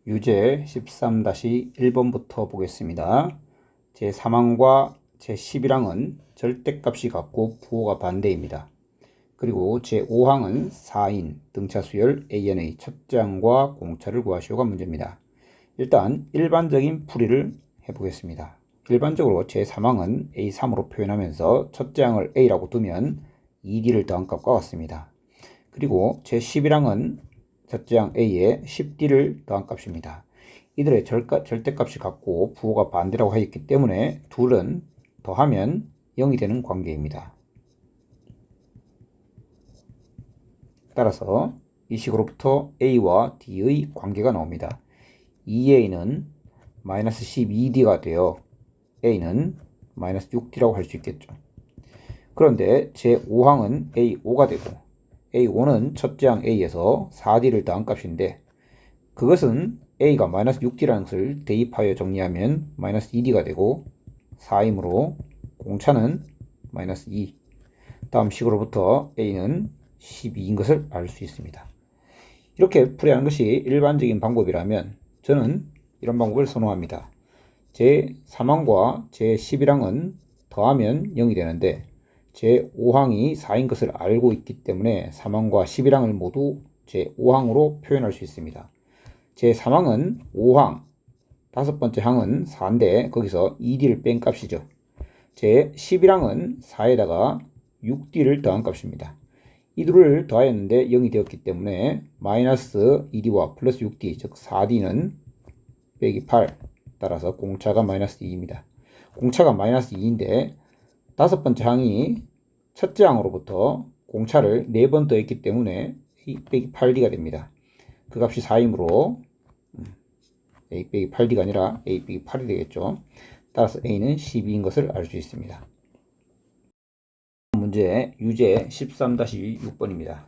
유제 13-1번부터 보겠습니다. 제3항과 제11항은 절대값이 같고 부호가 반대입니다. 그리고 제5항은 4인 등차 수열 AN의 첫째 항과 공차를 구하시오가 문제입니다. 일단 일반적인 풀이를 해보겠습니다. 일반적으로 제3항은 A3으로 표현하면서 첫째 항을 A라고 두면 2D를 더한 값과 같습니다. 그리고 제11항은 첫째 항 A에 10D를 더한 값입니다. 이들의 절대값이 같고 부호가 반대라고 하였기 때문에 둘은 더하면 0이 되는 관계입니다. 따라서 이 식으로부터 A와 D의 관계가 나옵니다. 2A는 마이너스 12D가 되어 A는 마이너스 6D라고 할 수 있겠죠. 그런데 제5항은 A5가 되고 A5는 첫째 항 A에서 4D를 더한 값인데 그것은 A가 마이너스 6D라는 것을 대입하여 정리하면 마이너스 2D가 되고 4이므로 공차는 마이너스 2. 다음 식으로부터 A는 12인 것을 알 수 있습니다. 이렇게 풀이하는 것이 일반적인 방법이라면 저는 이런 방법을 선호합니다. 제3항과 제11항은 더하면 0이 되는데 제5항이 4인 것을 알고 있기 때문에 3항과 11항을 모두 제5항으로 표현할 수 있습니다. 제3항은 5항, 다섯 번째 항은 4인데 거기서 2D를 뺀 값이죠. 제11항은 4에다가 6D를 더한 값입니다. 이 둘을 더하였는데 0이 되었기 때문에 마이너스 2D와 플러스 6D, 즉 4D는 빼기 8, 따라서 공차가 마이너스 2입니다. 공차가 마이너스 2인데 다섯 번째 항이 첫째 항으로부터 공차를 4번 더했기 때문에 A 빼기 8D가 됩니다. 그 값이 4이므로 A 빼기 8D가 아니라 A 빼기 8이 되겠죠. 따라서 A는 12인 것을 알 수 있습니다. 문제 유제 13-6번입니다.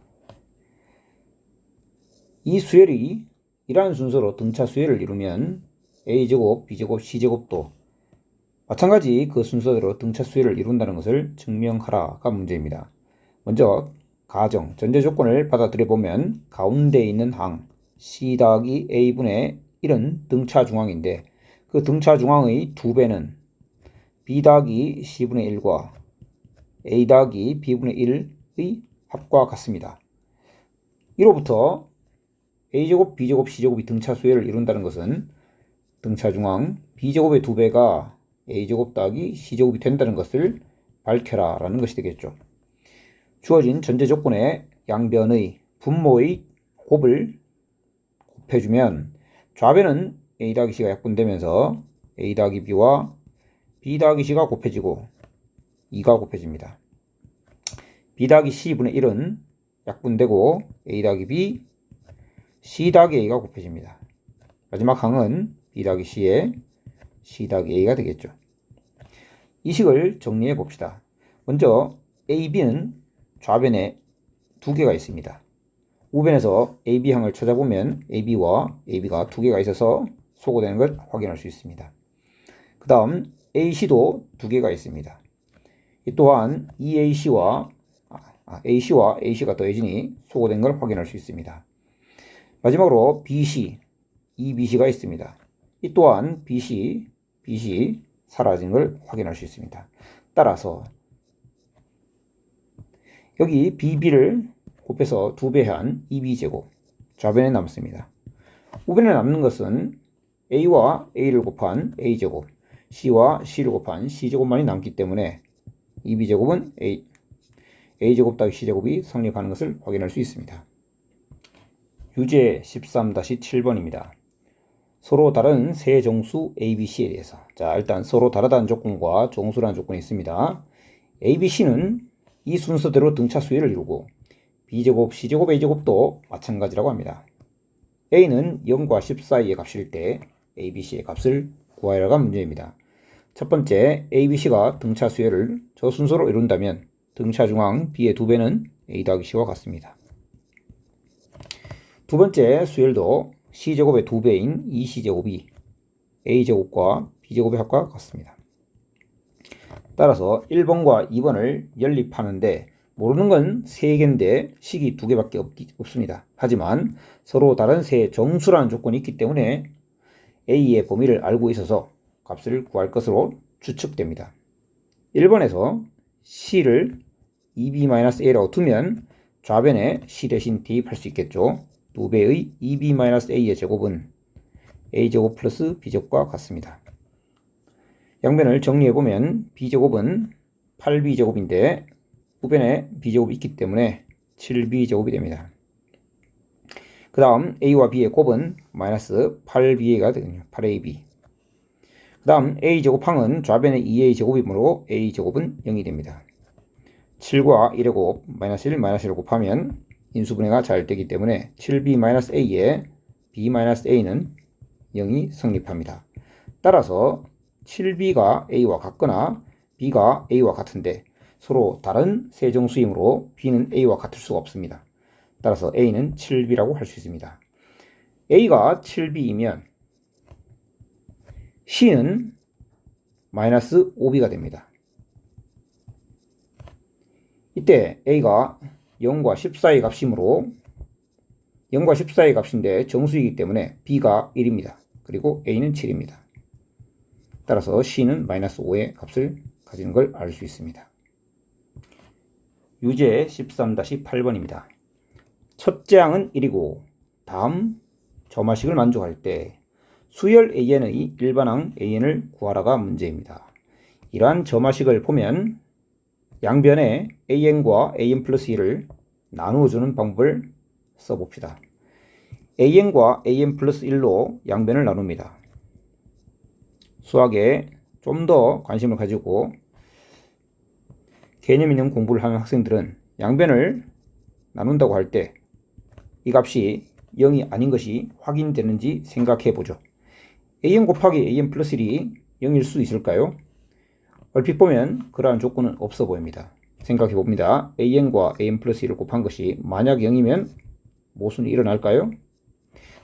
이 수열이 이러한 순서로 등차 수열을 이루면 A제곱, B제곱, C제곱도 마찬가지 그 순서대로 등차 수열을 이룬다는 것을 증명하라가 문제입니다. 먼저 가정, 전제 조건을 받아들여 보면 가운데 있는 항 C 더하기 A분의 1은 등차 중항인데 그 등차 중항의 2배는 B 더하기 C분의 1과 A 더하기 B분의 1의 합과 같습니다. 이로부터 A제곱, B제곱, C제곱이 등차 수열을 이룬다는 것은 등차 중항 B제곱의 2배가 A제곱 더하기 C제곱이 된다는 것을 밝혀라 라는 것이 되겠죠. 주어진 전제 조건에 양변의 분모의 곱을 곱해주면 좌변은 A 더하기 C가 약분되면서 A 더하기 B와 B 더하기 C가 곱해지고 2가 곱해집니다. B 더하기 C분의 1은 약분되고 A 더하기 B, C 더하기 A가 곱해집니다. 마지막 항은 B 더하기 C에 C 더하기 A가 되겠죠. 이 식을 정리해 봅시다. 먼저 A, B는 좌변에 두 개가 있습니다. 우변에서 A, B항을 찾아보면 A, B와 A, B가 두 개가 있어서 소거되는 걸 확인할 수 있습니다. 그 다음 A, C도 두 개가 있습니다. 이 또한 EAC와 AC와 AC가 더해지니 소거된 걸 확인할 수 있습니다. 마지막으로 BC, EBC가 있습니다. 이 또한 BC 사라진 걸 확인할 수 있습니다. 따라서 여기 BB를 곱해서 2배한 2B제곱 좌변에 남습니다. 우변에 남는 것은 A와 A를 곱한 A제곱, C와 C를 곱한 C제곱만이 남기 때문에 2B제곱은 A제곱 더하기 C제곱이 성립하는 것을 확인할 수 있습니다. 유제 13-7번입니다. 서로 다른 세 정수 ABC에 대해서 일단 서로 다르다는 조건과 정수라는 조건이 있습니다. ABC는 이 순서대로 등차 수열을 이루고 B제곱, C제곱, A제곱도 마찬가지라고 합니다. A는 0과 10 사이의 값일 때 ABC의 값을 구하여라가 문제입니다. 첫 번째, ABC가 등차 수열을 저 순서로 이룬다면 등차 중앙 B의 2배는 A 더하기 C와 같습니다. 두 번째 수열도 C제곱의 2배인 2C제곱이 A제곱과 B제곱의 합과 같습니다. 따라서 1번과 2번을 연립하는데 모르는 건 3개인데 식이 2개밖에 없습니다. 하지만 서로 다른 세 정수라는 조건이 있기 때문에 A의 범위를 알고 있어서 값을 구할 것으로 추측됩니다. 1번에서 C를 2b-a라고 두면 좌변에 C 대신 대입할 수 있겠죠. 2배의 2b-a의 제곱은 a제곱 플러스 b제곱과 같습니다. 양변을 정리해보면 b제곱은 8b제곱인데 우변에 b제곱이 있기 때문에 7b제곱이 됩니다. 그 다음 a와 b의 곱은 마이너스 8ba가 되거든요. 8ab. 그 다음 a제곱항은 좌변에 2a제곱이므로 a제곱은 0이 됩니다. 7과 1의 곱 마이너스 1, 마이너스 1을 곱하면 인수분해가 잘 되기 때문에 7b-a에 b-a는 0이 성립합니다. 따라서 7b가 a와 같거나 b가 a와 같은데 서로 다른 세정수이므로 b는 a와 같을 수가 없습니다. 따라서 a는 7b라고 할 수 있습니다. a가 7b이면 c는 마이너스 5b가 됩니다. 이때 a가 0과 10 사이 값이므로 0과 10 사이 값인데 정수이기 때문에 b가 1입니다. 그리고 a는 7입니다. 따라서 c는 마이너스 5의 값을 가지는 걸 알 수 있습니다. 유제 13-8번입니다. 첫째 항은 1이고 다음 점화식을 만족할 때 수열 an의 일반항 an을 구하라가 문제입니다. 이러한 점화식을 보면 양변에 an과 an 플러스 1을 나누어주는 방법을 써봅시다. an과 an 플러스 1로 양변을 나눕니다. 수학에 좀 더 관심을 가지고 개념 있는 공부를 하는 학생들은 양변을 나눈다고 할 때 이 값이 0이 아닌 것이 확인되는지 생각해 보죠. an 곱하기 an 플러스 1이 0일 수 있을까요? 얼핏 보면 그러한 조건은 없어 보입니다. 생각해 봅니다. an과 an 플러스 1을 곱한 것이 만약 0이면 모순이 일어날까요?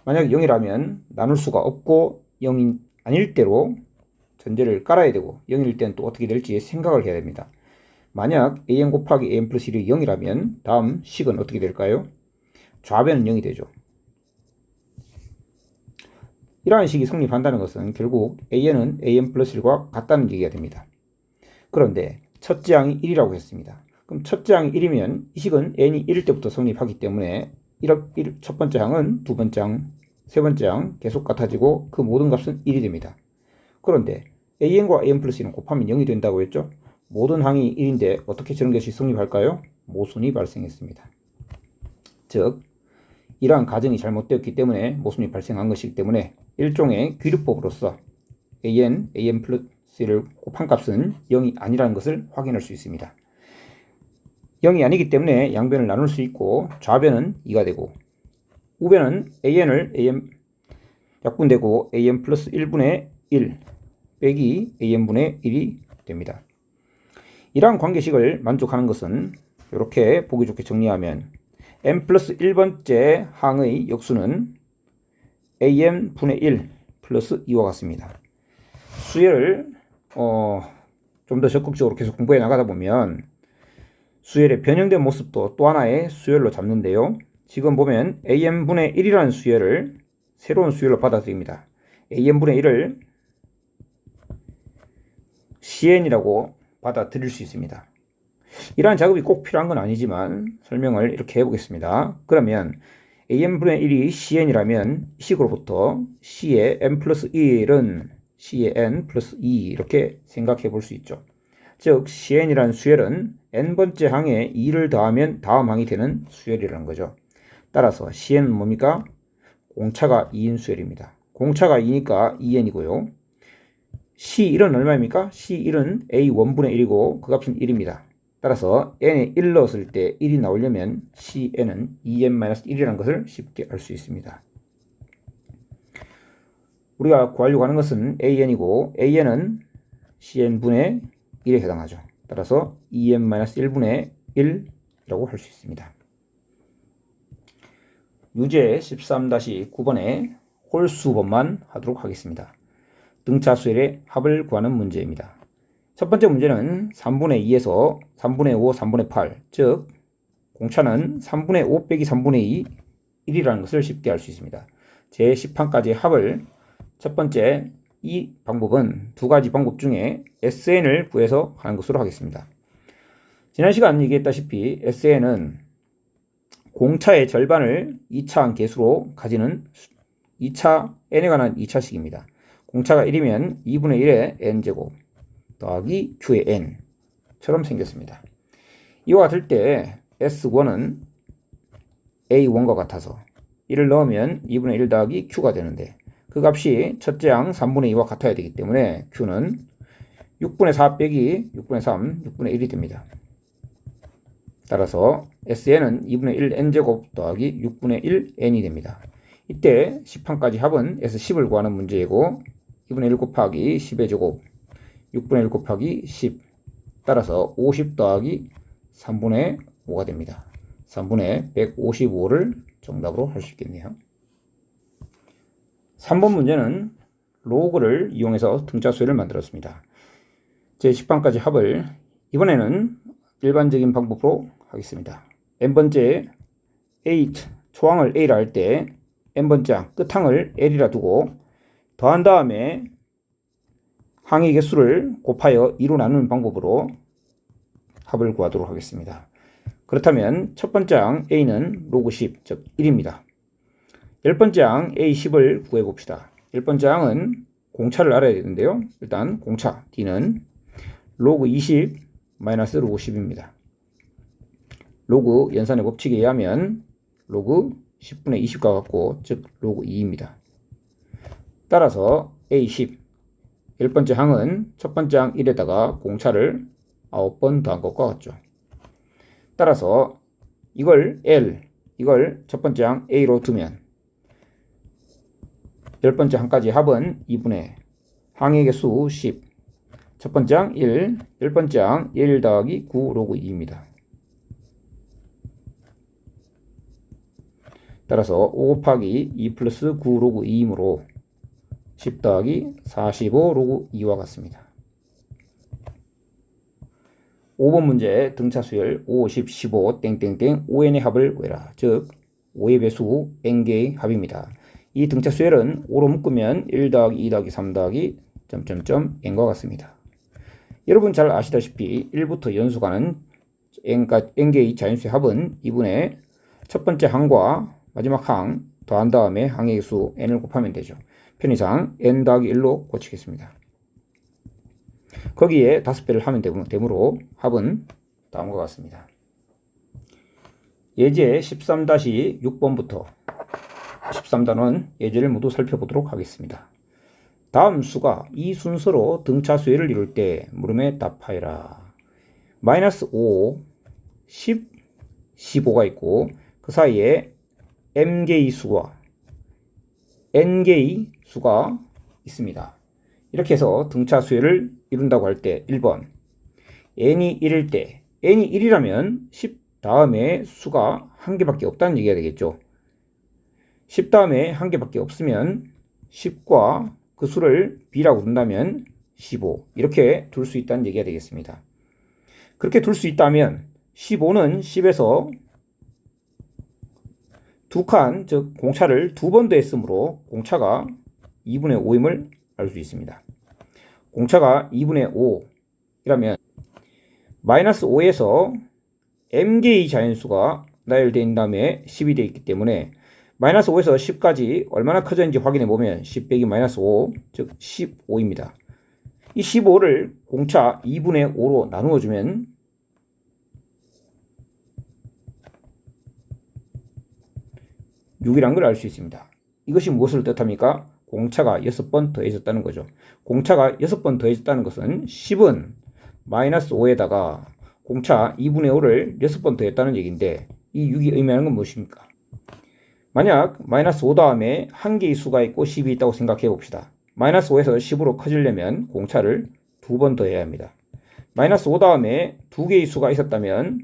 만약 0이라면 나눌 수가 없고 0이 아닐 때로 전제를 깔아야 되고 0일 때는 또 어떻게 될지 생각을 해야 됩니다. 만약 an 곱하기 an 플러스 1이 0이라면 다음 식은 어떻게 될까요? 좌변은 0이 되죠. 이러한 식이 성립한다는 것은 결국 an은 an 플러스 1과 같다는 얘기가 됩니다. 그런데 첫째 항이 1이라고 했습니다. 그럼 첫째 항이 1이면 이 식은 n이 1일 때부터 성립하기 때문에 첫 번째 항은 두 번째 항, 세 번째 항 계속 같아지고 그 모든 값은 1이 됩니다. 그런데 an과 an 플러스 1은 곱하면 0이 된다고 했죠? 모든 항이 1인데 어떻게 저런 것이 성립할까요? 모순이 발생했습니다. 즉 이러한 가정이 잘못되었기 때문에 모순이 발생한 것이기 때문에 일종의 귀류법으로서 an 플러스 1을 곱한 값은 0이 아니라는 것을 확인할 수 있습니다. 0이 아니기 때문에 양변을 나눌 수 있고 좌변은 2가 되고 우변은 an을 약분되고 an 플러스 1분의 1 빼기 an분의 1이 됩니다. 이러한 관계식을 만족하는 것은 이렇게 보기 좋게 정리하면 n 플러스 1번째 항의 역수는 an분의 1 플러스 2와 같습니다. 수열을 좀 더 적극적으로 계속 공부해 나가다 보면 수열의 변형된 모습도 또 하나의 수열로 잡는데요. 지금 보면 an분의 1이라는 수열을 새로운 수열로 받아들입니다. an분의 1을 cn이라고 받아들일 수 있습니다. 이러한 작업이 꼭 필요한 건 아니지만 설명을 이렇게 해보겠습니다. 그러면 an분의 1이 cn이라면 이 식으로부터 c의 n 플러스 1은 c의 n 플러스 2 이렇게 생각해 볼 수 있죠. 즉 cn이라는 수열은 n번째 항에 2를 더하면 다음 항이 되는 수열이라는 거죠. 따라서 cn은 뭡니까? 공차가 2인 수열입니다. 공차가 2니까 2n이고요. C1은 얼마입니까? C1은 A1분의 1이고 그 값은 1입니다. 따라서 n에 1 넣었을 때 1이 나오려면 Cn은 2n-1이라는 것을 쉽게 알 수 있습니다. 우리가 구하려고 하는 것은 an이고 an은 Cn분의 1에 해당하죠. 따라서 2n-1분의 1이라고 할 수 있습니다. 유제 13-9번의 홀수법만 하도록 하겠습니다. 등차수열의 합을 구하는 문제입니다. 첫 번째 문제는 3분의 2에서 3분의 5, 3분의 8, 즉 공차는 3분의 5 빼기 3분의 2 1이라는 것을 쉽게 알 수 있습니다. 제10항까지의 합을 첫 번째 이 방법은 두 가지 방법 중에 SN을 구해서 하는 것으로 하겠습니다. 지난 시간 얘기했다시피 SN은 공차의 절반을 2차항 개수로 가지는 2차 n에 관한 2차식입니다. 공차가 1이면 2분의 1의 n제곱 더하기 q의 n처럼 생겼습니다. 이와 같을 때 S1은 A1과 같아서 1을 넣으면 2분의 1 더하기 q가 되는데 그 값이 첫째 항 3분의 2와 같아야 되기 때문에 q는 6분의 4 빼기 6분의 3, 6분의 1이 됩니다. 따라서 SN은 2분의 1 n제곱 더하기 6분의 1 n이 됩니다. 이때 10항까지 합은 S10을 구하는 문제이고 2분의 1 곱하기 10의 제곱 6분의 1 곱하기 10 따라서 50 더하기 3분의 5가 됩니다. 3분의 155를 정답으로 할 수 있겠네요. 3번 문제는 로그를 이용해서 등차수열을 만들었습니다. 제10항까지 합을 이번에는 일반적인 방법으로 하겠습니다. n번째 초항을 a라 할 때 n번째 항 끝항을 l이라 두고 더한 다음에 항의 개수를 곱하여 2로 나누는 방법으로 합을 구하도록 하겠습니다. 그렇다면 첫 번째 항 a는 로그 10, 즉 1입니다. 열 번째 항 a10을 구해봅시다. 열 번째 항은 공차를 알아야 되는데요. 일단 공차 d는 로그 20 마이너스 로그 10입니다. 로그 연산의 법칙에 의하면 로그 10분의 20과 같고 즉 로그 2입니다. 따라서 A10 열 번째 항은 첫 번째 항 1에다가 공차를 9번 더한 것과 같죠. 따라서 이걸 L, 이걸 첫 번째 항 A로 두면 열 번째 항까지 합은 2분의 항의 개수 10, 첫 번째 항 1, 열 번째 항 1 더하기 9 로그 2입니다. 따라서 5 곱하기 2 플러스 9 로그 2이므로 10 더하기 45 로그 2와 같습니다. 5번 문제 등차수열 5, 10, 15 땡땡땡 5n의 합을 구해라. 즉 5의 배수 n개의 합입니다. 이 등차수열은 5로 묶으면 1 더하기 2 더하기 3 더하기 점점점 n과 같습니다. 여러분 잘 아시다시피 1부터 연수가는 n개의 자연수의 합은 2분의 첫 번째 항과 마지막 항 더한 다음에 항의 수 n을 곱하면 되죠. 편의상 n 더하기 1로 고치겠습니다. 거기에 5배를 하면 되므로 합은 다음과 같습니다. 예제 13-6번부터 13단원 예제를 모두 살펴보도록 하겠습니다. 다음 수가 이 순서로 등차수열을 이룰 때 물음에 답하여라. 마이너스 5, 10, 15가 있고 그 사이에 m개의 수와 n개의 수가 있습니다. 이렇게 해서 등차수열을 이룬다고 할 때 1번 n이 1일 때 n이 1이라면 10 다음에 수가 한 개밖에 없다는 얘기가 되겠죠. 10 다음에 한 개밖에 없으면 10과 그 수를 b라고 둔다면 15 이렇게 둘 수 있다는 얘기가 되겠습니다. 그렇게 둘 수 있다면 15는 10에서 두 칸, 즉 공차를 두 번 더했으므로 공차가 2분의 5임을 알 수 있습니다. 공차가 2분의 5이라면 마이너스 5에서 m개의 자연수가 나열된 다음에 10이 되어 있기 때문에 마이너스 5에서 10까지 얼마나 커졌는지 확인해 보면 10 빼기 마이너스 5, 즉 15입니다. 이 15를 공차 2분의 5로 나누어 주면 6이란 걸 알 수 있습니다. 이것이 무엇을 뜻합니까? 공차가 6번 더해졌다는 거죠. 공차가 6번 더해졌다는 것은 10은 마이너스 5에다가 공차 2분의 5를 6번 더했다는 얘기인데 이 6이 의미하는 건 무엇입니까? 만약 마이너스 5 다음에 한 개의 수가 있고 10이 있다고 생각해 봅시다. 마이너스 5에서 10으로 커지려면 공차를 두 번 더해야 합니다. 마이너스 5 다음에 두 개의 수가 있었다면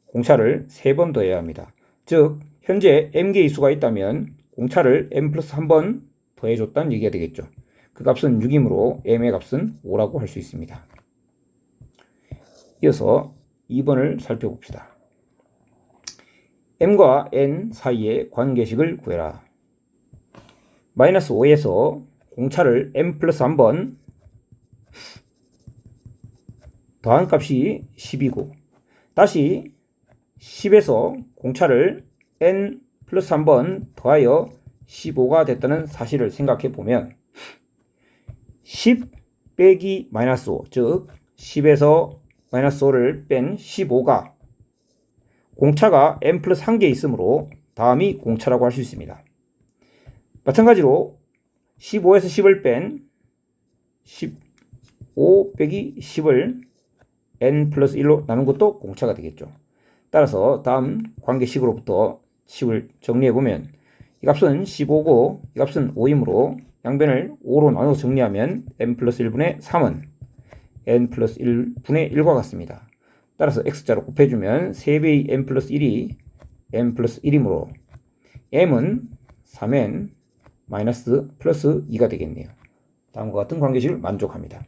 공차를 세 번 더해야 합니다. 즉 현재 m개의 수가 있다면 공차를 m 플러스 한 번 더해줬다는 얘기가 되겠죠. 그 값은 6이므로 m의 값은 5라고 할 수 있습니다. 이어서 2번을 살펴봅시다. m과 n 사이의 관계식을 구해라. 마이너스 5에서 공차를 m 플러스 1번 더한 값이 10이고 다시 10에서 공차를 n 플러스 1번 더하여 15가 됐다는 사실을 생각해 보면 10 빼기 마이너스 5, 즉 10에서 마이너스 5를 뺀 15가 공차가 n 플러스 1개 있으므로 다음이 공차라고 할 수 있습니다. 마찬가지로 15에서 10을 뺀 15 빼기 10을 n 플러스 1로 나눈 것도 공차가 되겠죠. 따라서 다음 관계식으로부터 식을 정리해보면 이 값은 15고 이 값은 5이므로 양변을 5로 나눠서 정리하면 n 플러스 1분의 3은 n 플러스 1분의 1과 같습니다. 따라서 x자로 곱해주면 3배의 n 플러스 1이 n 플러스 1이므로 m은 3n 마이너스 플러스 2가 되겠네요. 다음과 같은 관계식을 만족합니다.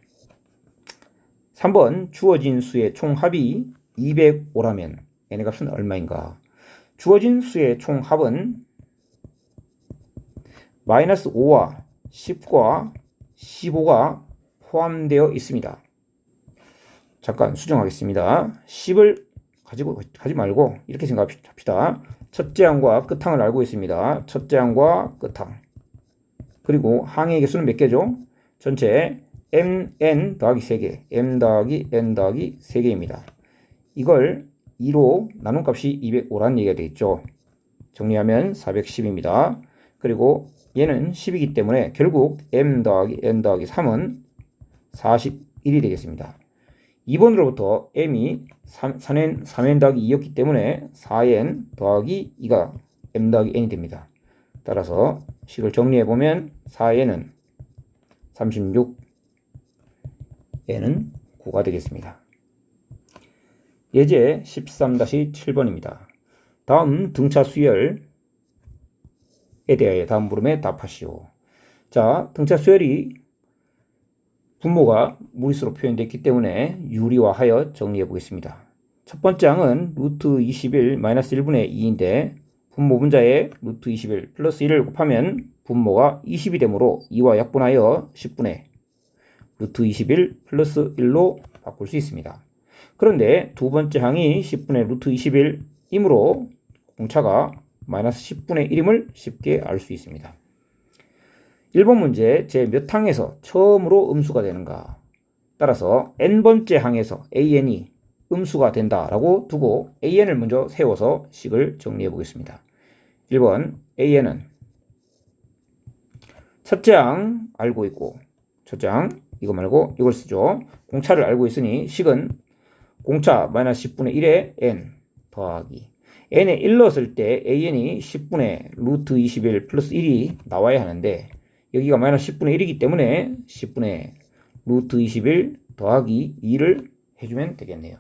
3번 주어진 수의 총합이 205라면 n의 값은 얼마인가? 주어진 수의 총합은 마이너스 5와 10과 15가 포함되어 있습니다. 잠깐 수정하겠습니다. 10을 가지고 하지 말고 이렇게 생각합시다. 첫째 항과 끝항을 알고 있습니다. 첫째 항과 끝항. 그리고 항의 개수는 몇 개죠? 전체 mn 더하기 3개, m 더하기 n 더하기 3개입니다. 이걸 2로 나눈 값이 205라는 얘기가 되겠죠. 정리하면 410입니다. 그리고 얘는 10이기 때문에 결국 m 더하기 n 더하기 3은 41이 되겠습니다. 2번으로부터 m이 3n 더하기 2였기 때문에 4n 더하기 2가 m 더하기 n이 됩니다. 따라서 식을 정리해보면 4n은 36, n은 9가 되겠습니다. 예제 13-7번입니다. 다음 등차 수열에 대하여 다음 물음에 답하시오. 자, 등차 수열이 분모가 무리수로 표현되었기 때문에 유리화하여 정리해 보겠습니다. 첫 번째 항은 루트 21 마이너스 1분의 2인데 분모 분자에 루트 21 플러스 1을 곱하면 분모가 20이 되므로 2와 약분하여 10분의 루트 21 플러스 1로 바꿀 수 있습니다. 그런데 두 번째 항이 10분의 루트 21이므로 공차가 마이너스 10분의 1임을 쉽게 알 수 있습니다. 1번 문제 제 몇 항에서 처음으로 음수가 되는가? 따라서 n번째 항에서 an이 음수가 된다라고 두고 an을 먼저 세워서 식을 정리해 보겠습니다. 1번 an은 첫째 항 알고 있고 첫째 항 이거 말고 이걸 쓰죠. 공차를 알고 있으니 식은 공차 마이너스 10분의 1에 n 더하기 n에 1 넣었을 때 an이 10분의 루트 21 플러스 1이 나와야 하는데 여기가 마이너스 10분의 1이기 때문에 10분의 루트 21 더하기 2를 해주면 되겠네요.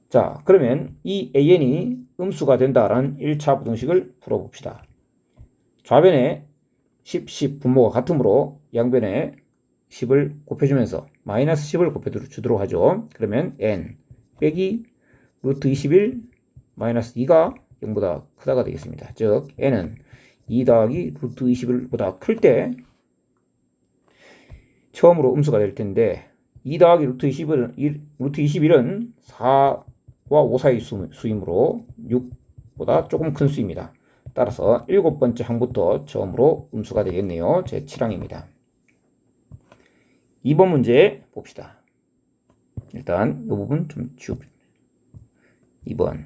자, 그러면 이 an이 음수가 된다라는 1차 부등식을 풀어봅시다. 좌변에 10, 10 분모가 같으므로 양변에 10을 곱해주면서 마이너스 10을 곱해주도록 하죠. 그러면 n 빼기 루트 21 마이너스 2가 0보다 크다가 되겠습니다. 즉 n은 2 더하기 루트 21보다 클 때 처음으로 음수가 될 텐데 2 더하기 루트 21은 4와 5 사이 수이므로 6보다 조금 큰 수입니다. 따라서 7번째 항부터 처음으로 음수가 되겠네요. 제 7항입니다. 2번 문제 봅시다. 일단 이 부분 좀 지웁니다. 2번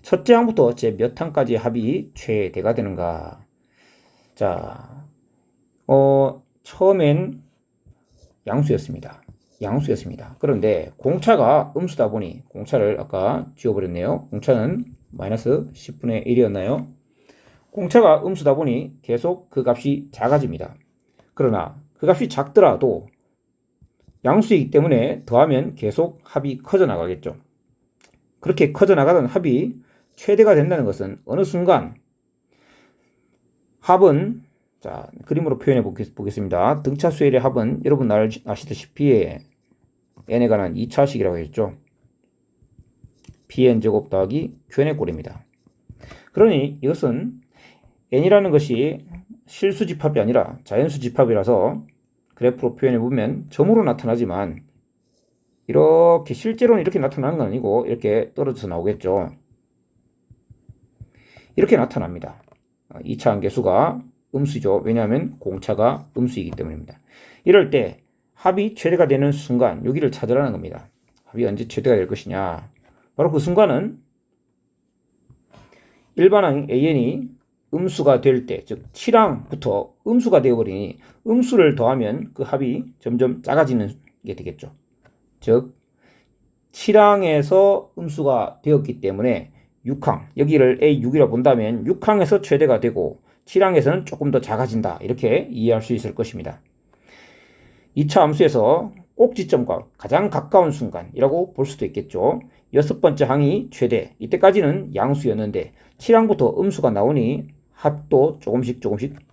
첫째 항부터 제 몇 항까지 합이 최대가 되는가? 자, 처음엔 양수였습니다. 그런데 공차가 음수다 보니 공차를 아까 지워버렸네요. 공차는 마이너스 10분의 1이었나요? 공차가 음수다 보니 계속 그 값이 작아집니다. 그러나 그 값이 작더라도 양수이기 때문에 더하면 계속 합이 커져 나가겠죠. 그렇게 커져 나가던 합이 최대가 된다는 것은 어느 순간 합은 자 그림으로 표현해 보겠습니다. 등차 수열의 합은 여러분 아시다시피 n에 관한 2차식이라고 했죠. pn 제곱 더하기 qn의 꼴입니다. 그러니 이것은 n이라는 것이 실수 집합이 아니라 자연수 집합이라서 그래프로 표현해 보면 점으로 나타나지만 이렇게 실제로는 이렇게 나타나는 건 아니고 이렇게 떨어져서 나오겠죠. 이렇게 나타납니다. 2차 함계수가 음수죠. 왜냐하면 공차가 음수이기 때문입니다. 이럴 때 합이 최대가 되는 순간 여기를 찾으라는 겁니다. 합이 언제 최대가 될 것이냐. 바로 그 순간은 일반항 an이 음수가 될 때, 즉 7항부터 음수가 되어버리니 음수를 더하면 그 합이 점점 작아지는 게 되겠죠. 즉 7항에서 음수가 되었기 때문에 6항, 여기를 A6이라고 본다면 6항에서 최대가 되고 7항에서는 조금 더 작아진다. 이렇게 이해할 수 있을 것입니다. 2차 함수에서 꼭지점과 가장 가까운 순간이라고 볼 수도 있겠죠. 6번째 항이 최대, 이때까지는 양수였는데 7항부터 음수가 나오니 합도 조금씩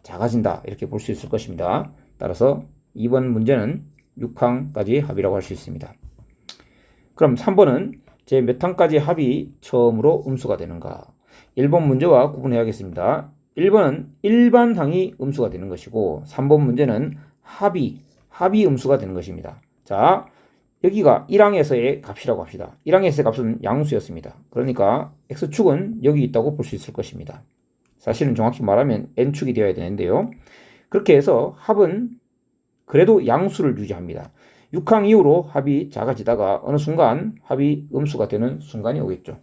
작아진다. 이렇게 볼 수 있을 것입니다. 따라서 2번 문제는 6항까지 합이라고 할 수 있습니다. 그럼 3번은 제 몇 항까지 합이 처음으로 음수가 되는가? 1번 문제와 구분해야겠습니다. 1번은 일반 항이 음수가 되는 것이고 3번 문제는 합이 음수가 되는 것입니다. 자, 여기가 1항에서의 값이라고 합시다. 1항에서의 값은 양수였습니다. 그러니까 x축은 여기 있다고 볼 수 있을 것입니다. 사실은 정확히 말하면 n축이 되어야 되는데요. 그렇게 해서 합은 그래도 양수를 유지합니다. 6항 이후로 합이 작아지다가 어느 순간 합이 음수가 되는 순간이 오겠죠.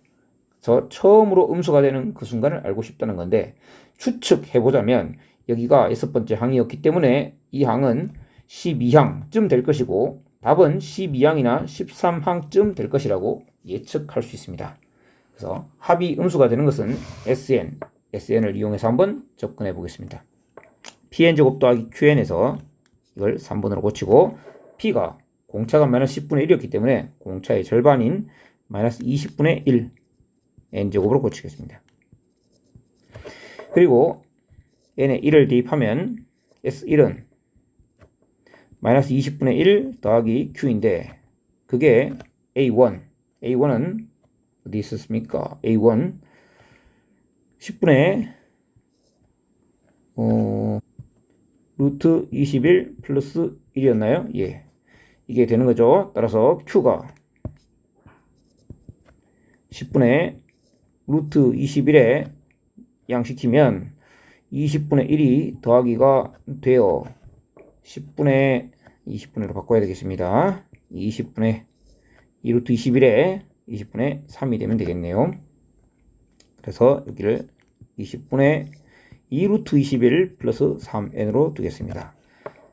그래서 처음으로 음수가 되는 그 순간을 알고 싶다는 건데 추측해보자면 여기가 6번째 항이었기 때문에 이 항은 12항쯤 될 것이고 답은 12항이나 13항쯤 될 것이라고 예측할 수 있습니다. 그래서 합이 음수가 되는 것은 SN을 이용해서 한번 접근해 보겠습니다. PN제곱 더하기 QN에서 이걸 3번으로 고치고 P가 공차가 마이너스 10분의 1이었기 때문에 공차의 절반인 마이너스 20분의 1 N제곱으로 고치겠습니다. 그리고 N에 1을 대입하면 S1은 마이너스 20분의 1 더하기 Q인데 그게 A1은 어디 있었습니까? A1 10분의 루트 21 플러스 1이었나요? 예. 이게 되는 거죠. 따라서 Q가 10분의 루트 21에 양시키면 20분의 1이 더하기가 되어 10분의 20분으로 바꿔야 되겠습니다. 20분의 2루트 21에 20분의 3이 되면 되겠네요. 그래서 여기를 20분의 2루트 21 플러스 3n으로 두겠습니다.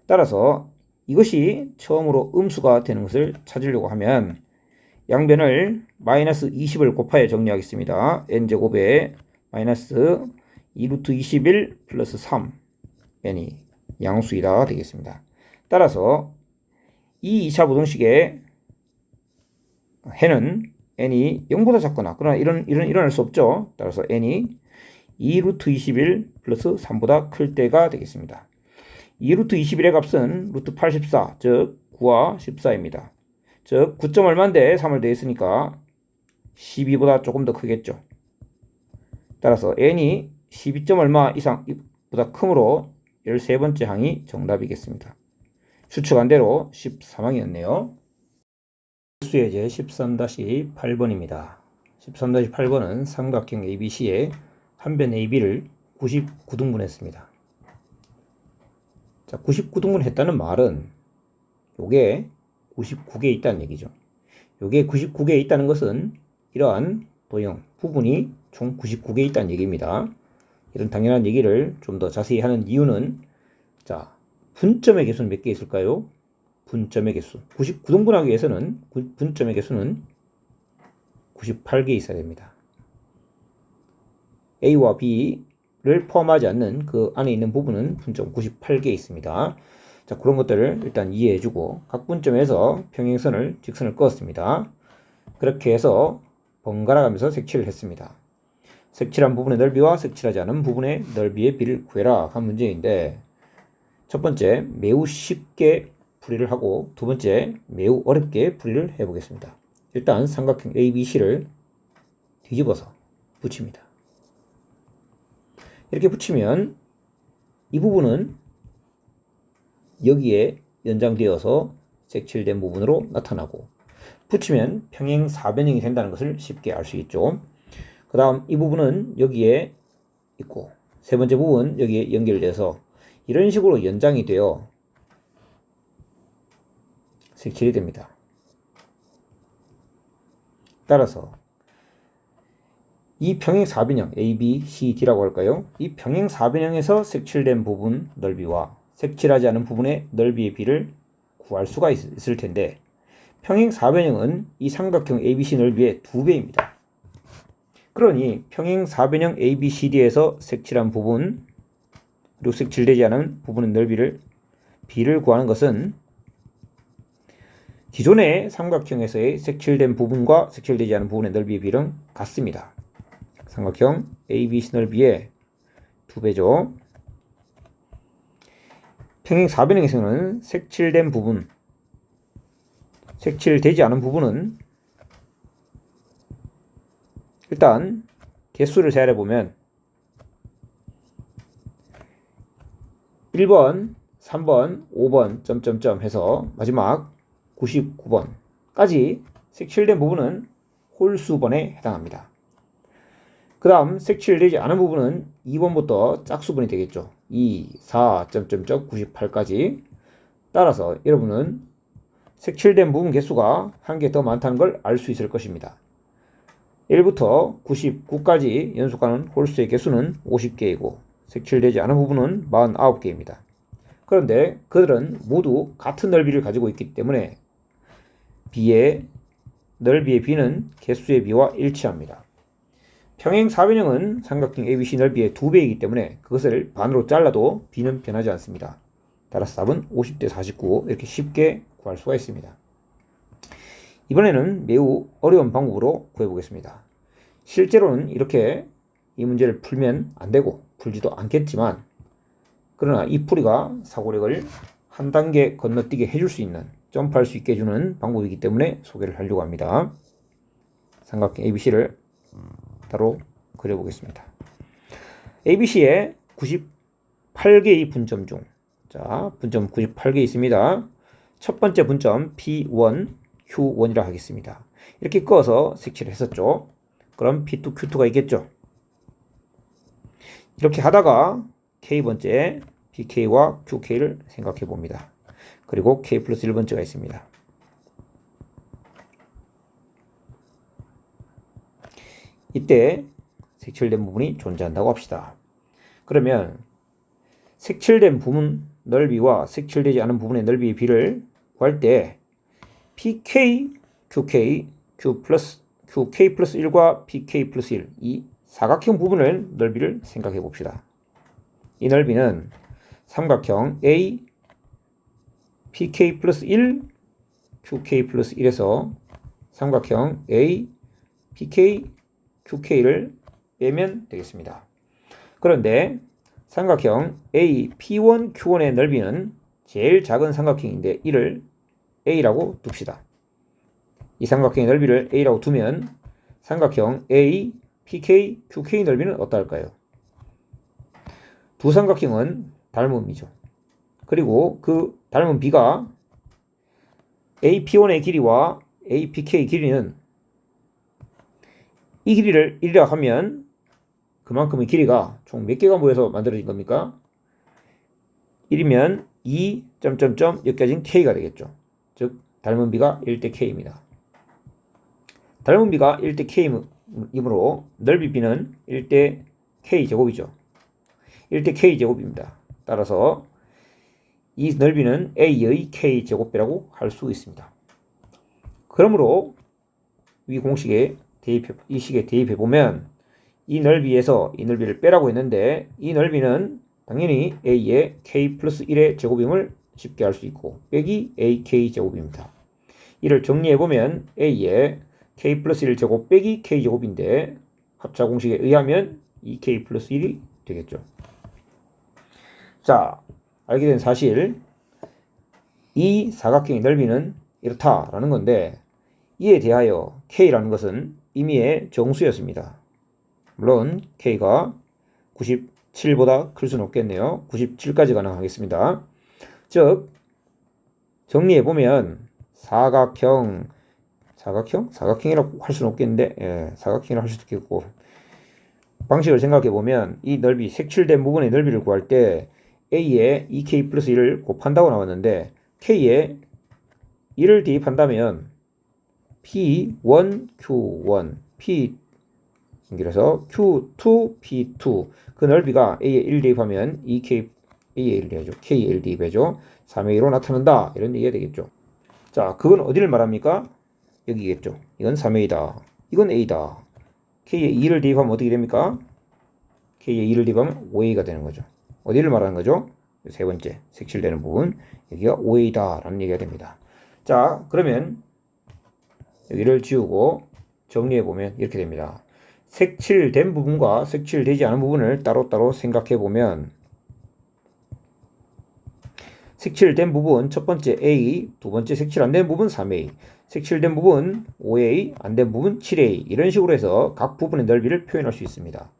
따라서 이것이 처음으로 음수가 되는 것을 찾으려고 하면 양변을 마이너스 20을 곱하여 정리하겠습니다. n제곱에 마이너스 2루트 21 플러스 3n이 양수이다 되겠습니다. 따라서 이 2차 부등식의 해는 n이 0보다 작거나 그러나 일어날 수 없죠. 따라서 n이 2루트 21 플러스 3보다 클 때가 되겠습니다. 2루트 21의 값은 루트 84, 즉 9와 14입니다. 즉 9점 얼마인데 3을 더했으니까 12보다 조금 더 크겠죠. 따라서 n이 12점 얼마 이상보다 크므로 13번째 항이 정답이겠습니다. 추측한 대로 13항이었네요. 수예제 13-8번입니다. 13-8번은 삼각형 ABC의 한 변 AB를 99등분했습니다. 자, 99등분 했다는 말은 요게 99개에 있다는 얘기죠. 요게 99개에 있다는 것은 이러한 도형 부분이 총 99개에 있다는 얘기입니다. 이런 당연한 얘기를 좀 더 자세히 하는 이유는 자, 분점의 개수는 몇 개 있을까요? 분점의 개수. 99등분하기 위해서는 분점의 개수는 98개 있어야 됩니다. A와 B를 포함하지 않는 그 안에 있는 부분은 분점 98개 있습니다. 자, 그런 것들을 일단 이해해주고 각 분점에서 평행선을 직선을 그었습니다. 그렇게 해서 번갈아 가면서 색칠을 했습니다. 색칠한 부분의 넓이와 색칠하지 않은 부분의 넓이의 비를 구해라 한 문제인데 첫 번째 매우 쉽게 풀이를 하고 두 번째 매우 어렵게 풀이를 해보겠습니다. 일단 삼각형 ABC를 뒤집어서 붙입니다. 이렇게 붙이면 이 부분은 여기에 연장되어서 색칠된 부분으로 나타나고, 붙이면 평행 4변형이 된다는 것을 쉽게 알 수 있죠. 그 다음 이 부분은 여기에 있고, 세 번째 부분 여기에 연결돼서 이런 식으로 연장이 되어 색칠이 됩니다. 따라서 이 평행 4변형 A, B, C, D라고 할까요? 이 평행 4변형에서 색칠된 부분 넓이와 색칠하지 않은 부분의 넓이의 비를 구할 수가 있을 텐데, 평행 4변형은 이 삼각형 ABC 넓이의 2배입니다. 그러니 평행 4변형 ABCD에서 색칠한 부분 그리고 색칠되지 않은 부분의 넓이를 비를 구하는 것은 기존의 삼각형에서의 색칠된 부분과 색칠되지 않은 부분의 넓이의 비는 같습니다. 삼각형 ABC 넓이의 2배죠. 평행 4변형에서는 색칠된 부분, 색칠되지 않은 부분은 일단 개수를 세알해 보면 1번, 3번, 5번 점점점 해서 마지막 99번까지 색칠된 부분은 홀수번에 해당합니다. 그 다음 색칠되지 않은 부분은 2번부터 짝수번이 되겠죠. 2, 4, 98까지. 따라서 여러분은 색칠된 부분 개수가 한 개 더 많다는 걸 알 수 있을 것입니다. 1부터 99까지 연속하는 홀수의 개수는 50개이고 색칠되지 않은 부분은 49개입니다. 그런데 그들은 모두 같은 넓이를 가지고 있기 때문에 B의 넓이의 B는 개수의 B와 일치합니다. 평행 4변형은 삼각형 ABC 넓이의 2배이기 때문에 그것을 반으로 잘라도 B는 변하지 않습니다. 따라서 답은 50대 49 이렇게 쉽게 구할 수가 있습니다. 이번에는 매우 어려운 방법으로 구해보겠습니다. 실제로는 이렇게 이 문제를 풀면 안 되고 풀지도 않겠지만, 그러나 이 풀이가 사고력을 한 단계 건너뛰게 해줄 수 있는, 점프할 수 있게 해주는 방법이기 때문에 소개를 하려고 합니다. 삼각형 ABC를 따로 그려보겠습니다. ABC에 98개의 분점 중, 자, 분점 98개 있습니다. 첫 번째 분점 P1, Q1이라 하겠습니다. 이렇게 꺼서 색칠을 했었죠. 그럼 P2, Q2가 있겠죠. 이렇게 하다가 K번째 PK와 QK를 생각해 봅니다. 그리고 K 플러스 1번째가 있습니다. 이때 색칠된 부분이 존재한다고 합시다. 그러면 색칠된 부분 넓이와 색칠되지 않은 부분의 넓이의 비를 구할 때 PK, QK, QK 플러스 1과 PK 플러스 1, 이 사각형 부분의 넓이를 생각해 봅시다. 이 넓이는 삼각형 A, PK 플러스 1, QK 플러스 1에서 삼각형 A, PK, QK를 빼면 되겠습니다. 그런데 삼각형 A, P1, Q1의 넓이는 제일 작은 삼각형인데 이를 A라고 둡시다. 이 삼각형의 넓이를 A라고 두면 삼각형 A, PK, QK 넓이는 어떨까요? 두 삼각형은 닮음이죠. 그리고 그 닮은 B가 AP1의 길이와 APK의 길이는 이 길이를 1이라고 하면 그만큼의 길이가 총 몇 개가 모여서 만들어진 겁니까? 1이면 2, 여기까지는 K가 되겠죠. 즉 닮은 B가 1대 K입니다. 닮은 B가 1대 K이므로 넓이 B는 1대 K제곱이죠. 1대 K제곱입니다. 따라서 이 넓이는 A의 K제곱배라고 할 수 있습니다. 그러므로 위 공식에 이 식에 대입해보면 이 넓이에서 이 넓이를 빼라고 했는데 이 넓이는 당연히 A의 K 플러스 1의 제곱임을 쉽게 알 수 있고 빼기 AK 제곱입니다. 이를 정리해보면 A의 K 플러스 1 제곱 빼기 K 제곱인데 합차 공식에 의하면 2K 플러스 1이 되겠죠. 자, 알게 된 사실, 이 사각형의 넓이는 이렇다라는 건데 이에 대하여 K라는 것은 임의의 정수였습니다. 물론 K가 97보다 클 수는 없겠네요. 97까지 가능하겠습니다. 즉 정리해보면 사각형이라고 할 수는 없겠는데 사각형이라고 할 수도 있겠고, 방식을 생각해보면 이 넓이, 색칠된 부분의 넓이를 구할 때 A에 2K 플러스 1을 곱한다고 나왔는데 K에 1을 대입한다면 P1, Q1, P 연결해서 Q2, P2 그 넓이가 A에 1 대입하면 2K, A에 1 대입하죠. K에 1 대입하죠. 3의 2로 나타난다. 이런 얘기가 되겠죠. 자, 그건 어디를 말합니까? 여기겠죠. 이건 3의 2다. 이건 A다. K에 2를 대입하면 어떻게 됩니까? K에 2를 대입하면 5A가 되는 거죠. 어디를 말하는 거죠? 세 번째, 색칠되는 부분. 여기가 5A다 라는 얘기가 됩니다. 자, 그러면 여기를 지우고 정리해보면 이렇게 됩니다. 색칠된 부분과 색칠되지 않은 부분을 따로따로 생각해보면, 색칠된 부분 첫 번째 A, 두 번째 색칠 안 된 부분 3A, 색칠된 부분 5A, 안 된 부분 7A, 이런 식으로 해서 각 부분의 넓이를 표현할 수 있습니다.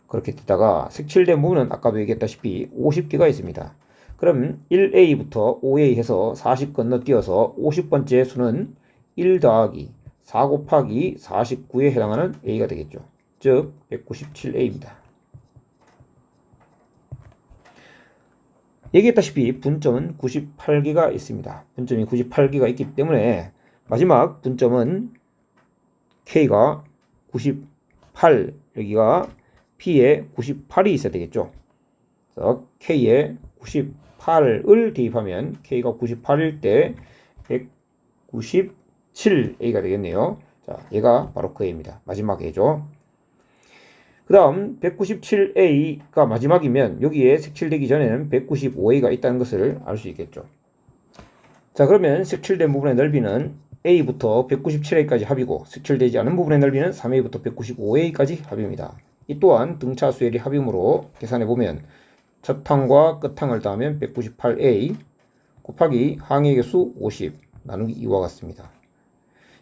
그렇게 되다가 색칠된 부분은 아까도 얘기했다시피 50개가 있습니다. 그럼 1A부터 5A 해서 40 건너뛰어서 50번째 수는 1 더하기 4 곱하기 49에 해당하는 A가 되겠죠. 즉 197A입니다. 얘기했다시피 분점은 98개가 있습니다. 분점이 98개가 있기 때문에 마지막 분점은 K가 98, 여기가 P에 98이 있어야 되겠죠. 그래서 K에 98을 대입하면 K가 98일 때 197A가 되겠네요. 자, 얘가 바로 그 A입니다. 마지막 A죠. 그 다음 197A가 마지막이면 여기에 색칠되기 전에는 195A가 있다는 것을 알 수 있겠죠. 자, 그러면 색칠된 부분의 넓이는 A부터 197A까지 합이고, 색칠되지 않은 부분의 넓이는 3A부터 195A까지 합입니다. 이 또한 등차 수열이 합이므로 계산해보면 첫 항과 끝 항을 더하면 198A 곱하기 항의 개수 50 나누기 2와 같습니다.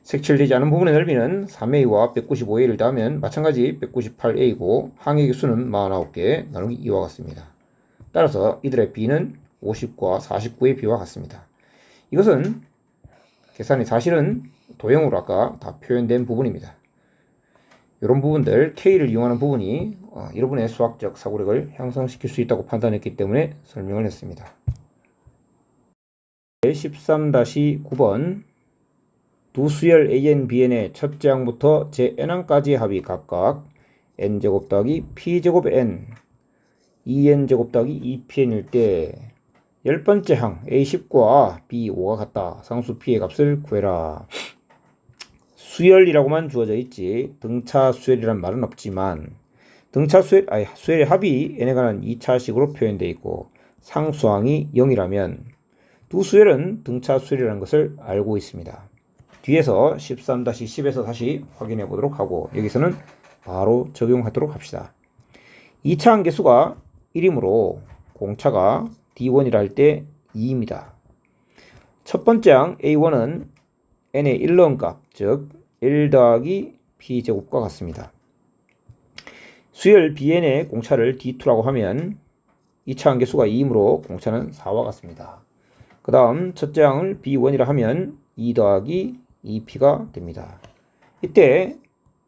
색칠되지 않은 부분의 넓이는 3A와 195A를 더하면 마찬가지 198A고 항의 개수는 49개 나누기 2와 같습니다. 따라서 이들의 B는 50과 49의 B와 같습니다. 이것은 계산이 사실은 도형으로 아까 다 표현된 부분입니다. 이런 부분들, K를 이용하는 부분이 여러분의 수학적 사고력을 향상시킬 수 있다고 판단했기 때문에 설명을 했습니다. 13-9번 두 수열 AN, BN의 첫째 항부터 제N항까지의 합이 각각 N제곱 더하기 P제곱 N, 2N제곱 더하기 2PN일 때 10번째 항 A10과 B5가 같다. 상수 P의 값을 구해라. 수열이라고만 주어져 있지 등차 수열이란 말은 없지만, 등차 수열의 합이 n에 관한 2차식으로 표현되어 있고 상수항이 0이라면 두 수열은 등차 수열이라는 것을 알고 있습니다. 뒤에서 13-10에서 다시 확인해 보도록 하고 여기서는 바로 적용하도록 합시다. 2차 항계수가 1이므로 공차가 D1이라 할 때 2입니다. 첫 번째 항 A1은 n의 1 넣은 값, 즉 1 더하기 P제곱과 같습니다. 수열 BN의 공차를 D2라고 하면 2차 항계수가 2이므로 공차는 4와 같습니다. 그 다음 첫째 항을 B1이라 하면 2 더하기 2P가 됩니다. 이때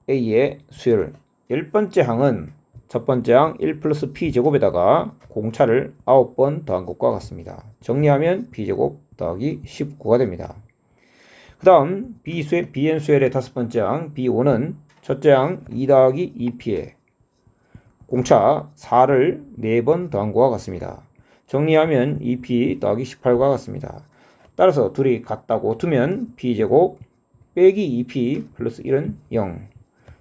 A의 수열 10번째 항은 첫 번째 항 1 플러스 P제곱에다가 공차를 9번 더한 것과 같습니다. 정리하면 P제곱 더하기 19가 됩니다. 그 다음 BN 수열의 다섯 번째 항 B5는 첫째 항 2 더하기 2P에 공차 4를 4번 더한 것과 같습니다. 정리하면 2P 더하기 18과 같습니다. 따라서 둘이 같다고 두면 P제곱 빼기 2P 플러스 1은 0.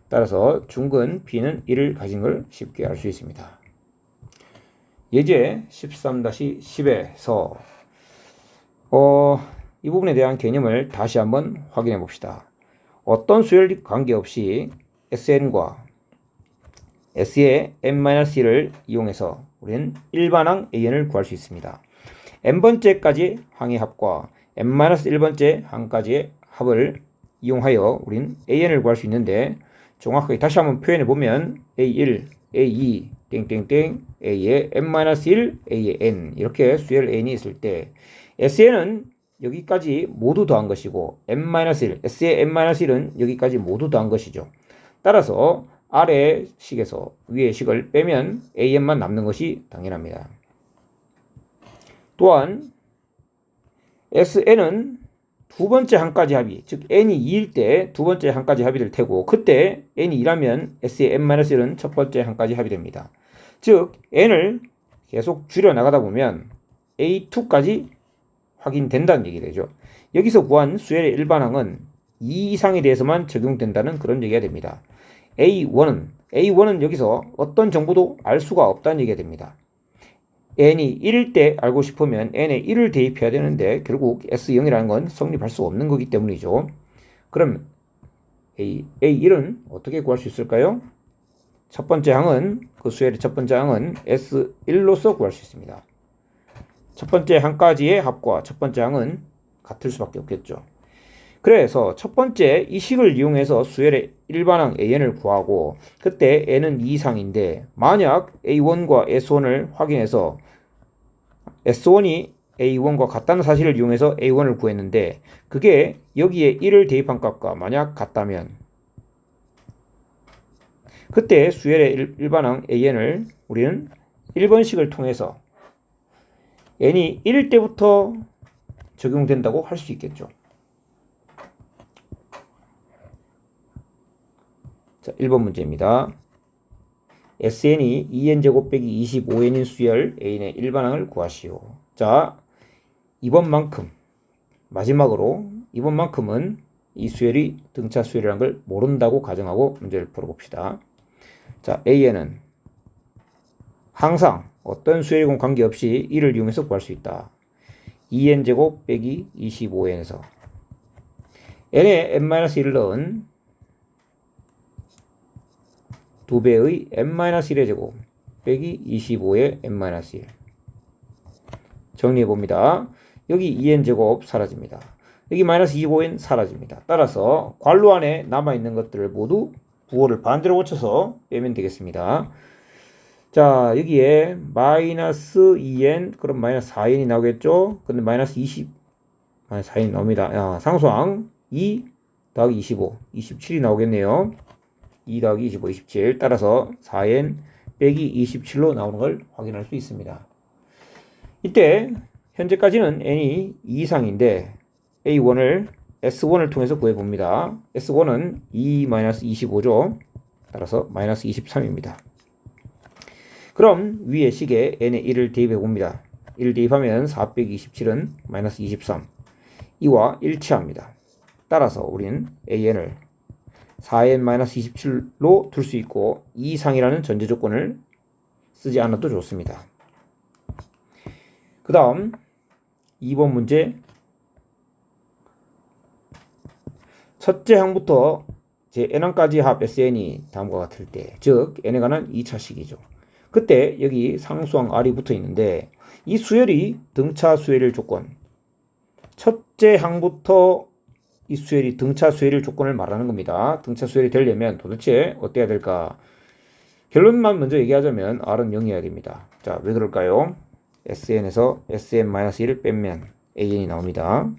따라서 중근 P는 1을 가진 걸 쉽게 알 수 있습니다. 예제 13-10에서 이 부분에 대한 개념을 다시 한번 확인해 봅시다. 어떤 수열 관계없이 SN과 S의 n-1을 이용해서 우리는 일반항 AN을 구할 수 있습니다. n번째까지 항의 합과 n-1번째 항까지의 합을 이용하여 우리는 AN을 구할 수 있는데, 정확하게 다시 한번 표현해 보면 A1, A2, 땡땡땡 a에 n-1, a에 n 이렇게 수열 n이 있을 때 SN은 여기까지 모두 더한 것이고 n-1, S의 n-1은 여기까지 모두 더한 것이죠. 따라서 아래 식에서 위의 식을 빼면 an만 남는 것이 당연합니다. 또한 SN은 두 번째 한까지 합이, 즉 n이 2일 때 두 번째 한까지 합이 될 테고 그때 n이 2라면 S의 n-1은 첫 번째 한까지 합이 됩니다. 즉 n을 계속 줄여 나가다 보면 A2까지 확인된다는 얘기 되죠. 여기서 구한 수열의 일반항은 2 이상에 대해서만 적용된다는 그런 얘기가 됩니다. A1은 여기서 어떤 정보도 알 수가 없다는 얘기가 됩니다. n이 1일 때 알고 싶으면 n에 1을 대입해야 되는데 결국 S0이라는 건 성립할 수 없는 거기 때문이죠. 그럼 A1은 어떻게 구할 수 있을까요? 첫 번째 항은, 그 수열의 첫 번째 항은 S1로서 구할 수 있습니다. 첫 번째 항까지의 합과 첫 번째 항은 같을 수밖에 없겠죠. 그래서 첫 번째 이 식을 이용해서 수열의 일반항 AN을 구하고 그때 N은 2 이상인데 만약 A1과 S1을 확인해서 S1이 A1과 같다는 사실을 이용해서 A1을 구했는데 그게 여기에 1을 대입한 값과 만약 같다면 그때 수열의 일반항 AN을 우리는 1번식을 통해서 n이 1일 때부터 적용된다고 할 수 있겠죠. 자, 1번 문제입니다. SN이 2n제곱 빼기 25n인 수열 A의 일반항을 구하시오. 자, 이번만큼 마지막으로 이번만큼은 이 수열이 등차 수열이라는 걸 모른다고 가정하고 문제를 풀어봅시다. 자, AN은 항상 어떤 수열이건 관계없이 이를 이용해서 구할 수 있다. 2n제곱 빼기 25n에서 n에 n-1을 넣은 2배의 n-1의 제곱 빼기 25의 n-1 정리해봅니다. 여기 2n제곱 사라집니다. 여기 마이너스 25n 사라집니다. 따라서 괄호 안에 남아있는 것들을 모두 부호를 반대로 고쳐서 빼면 되겠습니다. 자, 여기에 마이너스 2n, 그럼 마이너스 4n이 나오겠죠? 근데 마이너스 4n이 나옵니다. 상수항 2 더하기 25, 27이 나오겠네요. 2 더하기 25, 27. 따라서 4n 빼기 27로 나오는 걸 확인할 수 있습니다. 이때 현재까지는 n이 2 이상인데 A1을 S1을 통해서 구해봅니다. S1은 2-25죠. 따라서 마이너스 23입니다. 그럼 위의 식에 n에 1을 대입해 봅니다. 1을 대입하면 4 빼기 27은 마이너스 23. 이와 일치합니다. 따라서 우리는 an을 4n-27로 둘 수 있고 2 이상이라는 전제 조건을 쓰지 않아도 좋습니다. 그 다음 2번 문제 첫째 항부터 제 n항까지 합 SN이 다음과 같을 때, 즉 n에 관한 2차식이죠. 그때 여기 상수항 R이 붙어 있는데 이 수열이 등차 수열일 조건, 첫째 항부터 이 수열이 등차 수열일 조건을 말하는 겁니다. 등차 수열이 되려면 도대체 어때야 될까? 결론만 먼저 얘기하자면 R은 0이어야 됩니다. 자, 왜 그럴까요? SN에서 SN-1을 빼면 AN이 나옵니다.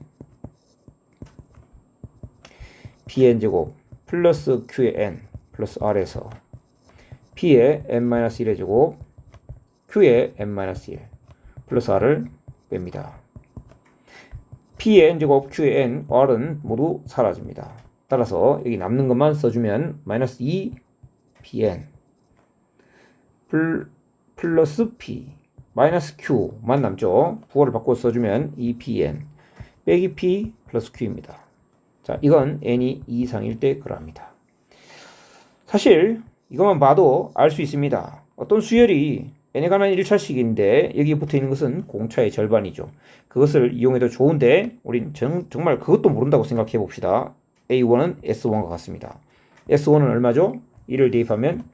PN제곱 플러스 Q의 N 플러스 R에서 P의 n-1의 제곱 Q의 n-1 플러스 R을 뺍니다. P의 n제곱 Q의 n, R은 모두 사라집니다. 따라서 여기 남는 것만 써주면 마이너스 2 Pn 플러스 P 마이너스 Q만 남죠. 부호를 바꿔 써주면 2Pn 빼기 P 플러스 Q입니다. 자, 이건 n이 2 이상일 때 그러합니다. 사실 이것만 봐도 알 수 있습니다. 어떤 수열이 n에 관한 1차식인데 여기에 붙어있는 것은 공차의 절반이죠. 그것을 이용해도 좋은데 우린 정말 그것도 모른다고 생각해 봅시다. A1은 S1과 같습니다. S1은 얼마죠? 1을 대입하면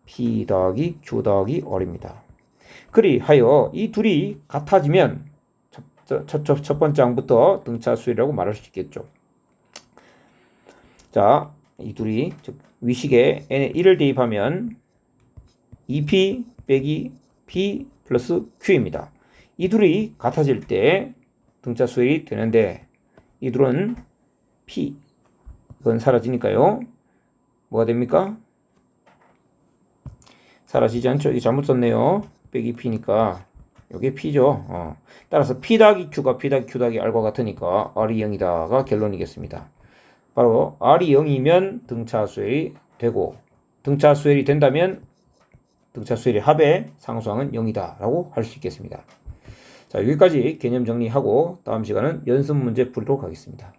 P 더하기 Q 더하기 R입니다. 그리하여 이 둘이 같아지면 첫 번째 항부터 등차 수열이라고 말할 수 있겠죠. 자, 이 둘이 즉 위식에 n에 1을 대입하면 2p 빼기 P 플러스 Q입니다. 이 둘이 같아질 때 등차 수열이 되는데 이 둘은 P 이건 사라지니까요. 뭐가 됩니까? 사라지지 않죠. 이거 잘못 썼네요. 빼기 P니까 이게 P죠. 따라서 P 더하기 Q가 P 더하기 Q 더하기 R과 같으니까 R이 0이다가 결론이겠습니다. 바로 R이 0이면 등차 수열이 되고 등차 수열이 된다면 등차 수열의 합의 상수항은 0이다 라고 할 수 있겠습니다. 자, 여기까지 개념 정리하고 다음 시간은 연습 문제 풀도록 하겠습니다.